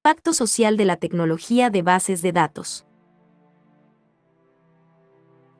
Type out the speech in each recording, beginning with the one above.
Impacto social de la tecnología de bases de datos.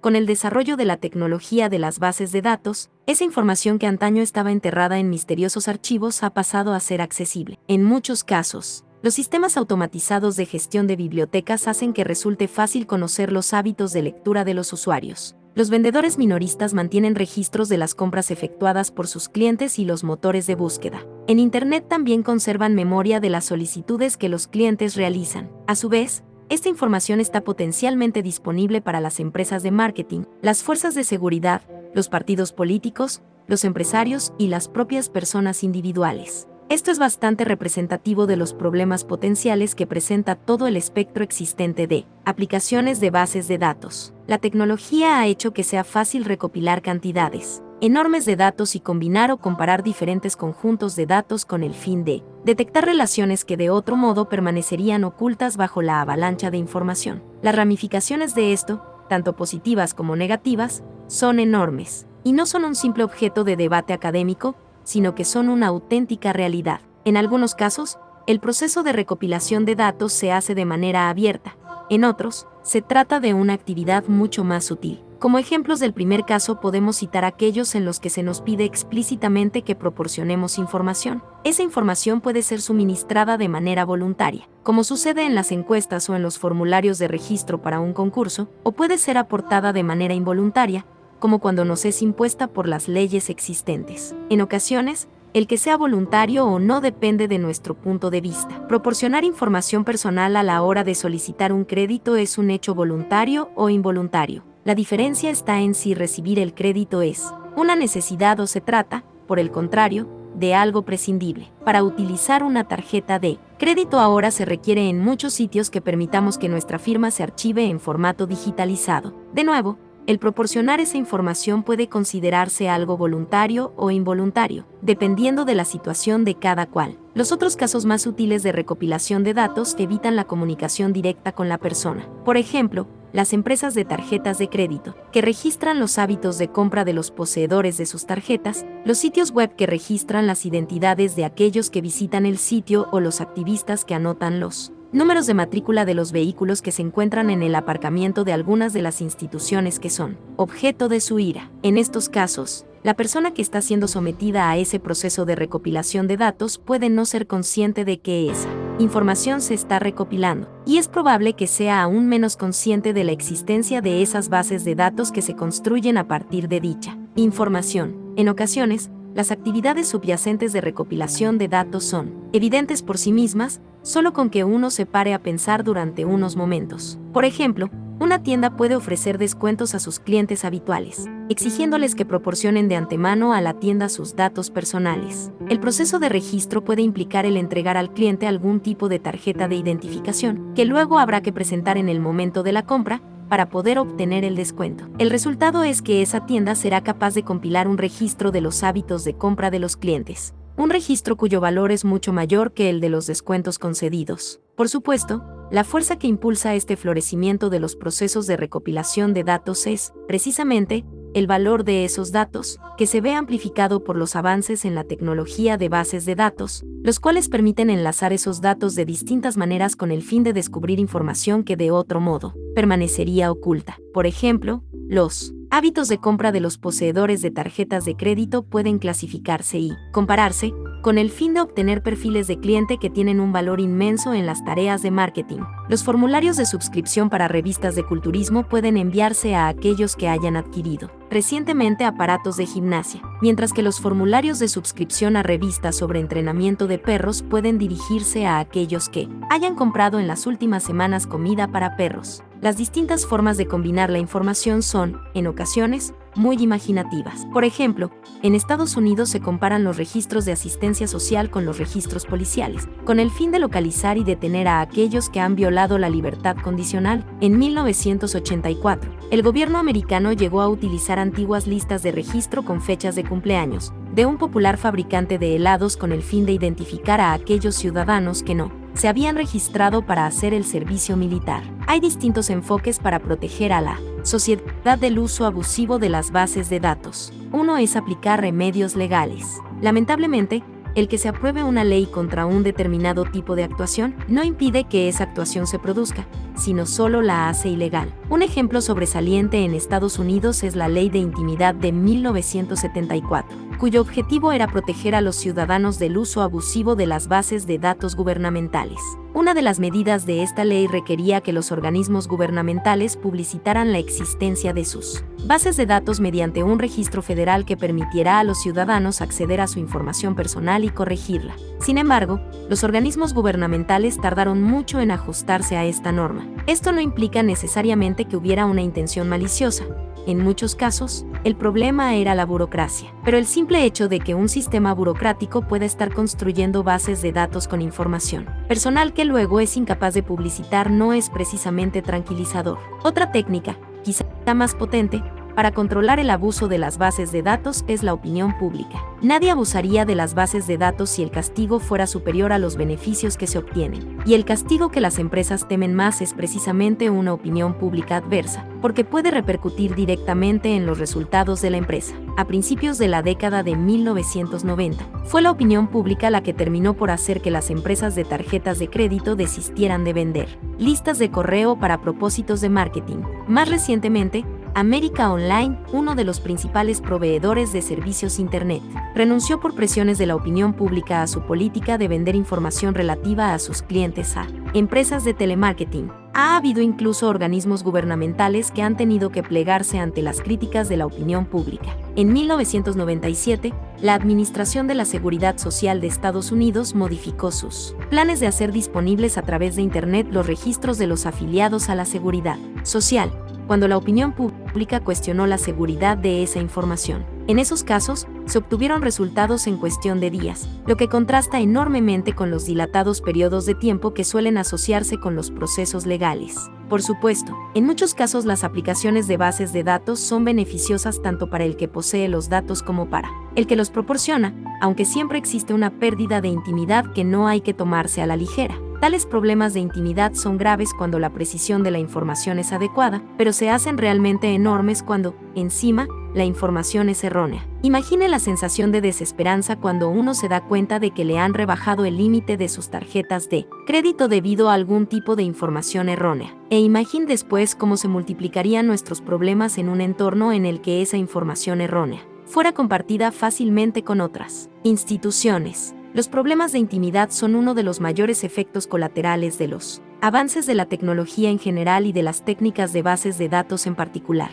Con el desarrollo de la tecnología de las bases de datos, esa información que antaño estaba enterrada en misteriosos archivos ha pasado a ser accesible. En muchos casos, los sistemas automatizados de gestión de bibliotecas hacen que resulte fácil conocer los hábitos de lectura de los usuarios. Los vendedores minoristas mantienen registros de las compras efectuadas por sus clientes y los motores de búsqueda. En Internet también conservan memoria de las solicitudes que los clientes realizan. A su vez, esta información está potencialmente disponible para las empresas de marketing, las fuerzas de seguridad, los partidos políticos, los empresarios y las propias personas individuales. Esto es bastante representativo de los problemas potenciales que presenta todo el espectro existente de aplicaciones de bases de datos. La tecnología ha hecho que sea fácil recopilar cantidades enormes de datos y combinar o comparar diferentes conjuntos de datos con el fin de detectar relaciones que de otro modo permanecerían ocultas bajo la avalancha de información. Las ramificaciones de esto, tanto positivas como negativas, son enormes, y no son un simple objeto de debate académico, sino que son una auténtica realidad. En algunos casos, el proceso de recopilación de datos se hace de manera abierta. En otros, se trata de una actividad mucho más sutil. Como ejemplos del primer caso podemos citar aquellos en los que se nos pide explícitamente que proporcionemos información. Esa información puede ser suministrada de manera voluntaria, como sucede en las encuestas o en los formularios de registro para un concurso, o puede ser aportada de manera involuntaria, como cuando nos es impuesta por las leyes existentes. En ocasiones, el que sea voluntario o no depende de nuestro punto de vista. Proporcionar información personal a la hora de solicitar un crédito es un hecho voluntario o involuntario. La diferencia está en si recibir el crédito es una necesidad o se trata, por el contrario, de algo prescindible. Para utilizar una tarjeta de crédito ahora se requiere en muchos sitios que permitamos que nuestra firma se archive en formato digitalizado. De nuevo, el proporcionar esa información puede considerarse algo voluntario o involuntario, dependiendo de la situación de cada cual. Los otros casos más útiles de recopilación de datos evitan la comunicación directa con la persona. Por ejemplo, las empresas de tarjetas de crédito, que registran los hábitos de compra de los poseedores de sus tarjetas, los sitios web que registran las identidades de aquellos que visitan el sitio o los activistas que anotan los números de matrícula de los vehículos que se encuentran en el aparcamiento de algunas de las instituciones que son objeto de su ira. En estos casos, la persona que está siendo sometida a ese proceso de recopilación de datos puede no ser consciente de que esa información se está recopilando, y es probable que sea aún menos consciente de la existencia de esas bases de datos que se construyen a partir de dicha información. En ocasiones, las actividades subyacentes de recopilación de datos son evidentes por sí mismas, solo con que uno se pare a pensar durante unos momentos. Por ejemplo, una tienda puede ofrecer descuentos a sus clientes habituales, exigiéndoles que proporcionen de antemano a la tienda sus datos personales. El proceso de registro puede implicar el entregar al cliente algún tipo de tarjeta de identificación, que luego habrá que presentar en el momento de la compra, para poder obtener el descuento. El resultado es que esa tienda será capaz de compilar un registro de los hábitos de compra de los clientes, un registro cuyo valor es mucho mayor que el de los descuentos concedidos. Por supuesto, la fuerza que impulsa este florecimiento de los procesos de recopilación de datos es, precisamente, el valor de esos datos, que se ve amplificado por los avances en la tecnología de bases de datos, los cuales permiten enlazar esos datos de distintas maneras con el fin de descubrir información que de otro modo permanecería oculta. Por ejemplo, los hábitos de compra de los poseedores de tarjetas de crédito pueden clasificarse y compararse con el fin de obtener perfiles de cliente que tienen un valor inmenso en las tareas de marketing. Los formularios de suscripción para revistas de culturismo pueden enviarse a aquellos que hayan adquirido recientemente aparatos de gimnasia, mientras que los formularios de suscripción a revistas sobre entrenamiento de perros pueden dirigirse a aquellos que hayan comprado en las últimas semanas comida para perros. Las distintas formas de combinar la información son, en ocasiones, muy imaginativas. Por ejemplo, en Estados Unidos se comparan los registros de asistencia social con los registros policiales, con el fin de localizar y detener a aquellos que han violado la libertad condicional. En 1984, el gobierno americano llegó a utilizar antiguas listas de registro con fechas de cumpleaños de un popular fabricante de helados con el fin de identificar a aquellos ciudadanos que no se habían registrado para hacer el servicio militar. Hay distintos enfoques para proteger a la sociedad del uso abusivo de las bases de datos. Uno es aplicar remedios legales. Lamentablemente, el que se apruebe una ley contra un determinado tipo de actuación no impide que esa actuación se produzca, sino solo la hace ilegal. Un ejemplo sobresaliente en Estados Unidos es la Ley de Intimidad de 1974, cuyo objetivo era proteger a los ciudadanos del uso abusivo de las bases de datos gubernamentales. Una de las medidas de esta ley requería que los organismos gubernamentales publicitaran la existencia de sus bases de datos mediante un registro federal que permitiera a los ciudadanos acceder a su información personal y corregirla. Sin embargo, los organismos gubernamentales tardaron mucho en ajustarse a esta norma. Esto no implica necesariamente que hubiera una intención maliciosa. En muchos casos, el problema era la burocracia. Pero el simple hecho de que un sistema burocrático pueda estar construyendo bases de datos con información personal que luego es incapaz de publicitar no es precisamente tranquilizador. Otra técnica, quizá más potente, para controlar el abuso de las bases de datos es la opinión pública. Nadie abusaría de las bases de datos si el castigo fuera superior a los beneficios que se obtienen. Y el castigo que las empresas temen más es precisamente una opinión pública adversa, porque puede repercutir directamente en los resultados de la empresa. A principios de la década de 1990, fue la opinión pública la que terminó por hacer que las empresas de tarjetas de crédito desistieran de vender listas de correo para propósitos de marketing. Más recientemente, América Online, uno de los principales proveedores de servicios Internet, renunció por presiones de la opinión pública a su política de vender información relativa a sus clientes a empresas de telemarketing. Ha habido incluso organismos gubernamentales que han tenido que plegarse ante las críticas de la opinión pública. En 1997, la Administración de la Seguridad Social de Estados Unidos modificó sus planes de hacer disponibles a través de Internet los registros de los afiliados a la Seguridad Social, cuando la opinión pública cuestionó la seguridad de esa información. En esos casos, se obtuvieron resultados en cuestión de días, lo que contrasta enormemente con los dilatados periodos de tiempo que suelen asociarse con los procesos legales. Por supuesto, en muchos casos las aplicaciones de bases de datos son beneficiosas tanto para el que posee los datos como para el que los proporciona, aunque siempre existe una pérdida de intimidad que no hay que tomarse a la ligera. Tales problemas de intimidad son graves cuando la precisión de la información es adecuada, pero se hacen realmente enormes cuando, encima, la información es errónea. Imagine la sensación de desesperanza cuando uno se da cuenta de que le han rebajado el límite de sus tarjetas de crédito debido a algún tipo de información errónea. E imagine después cómo se multiplicarían nuestros problemas en un entorno en el que esa información errónea fuera compartida fácilmente con otras instituciones. Los problemas de intimidad son uno de los mayores efectos colaterales de los avances de la tecnología en general y de las técnicas de bases de datos en particular.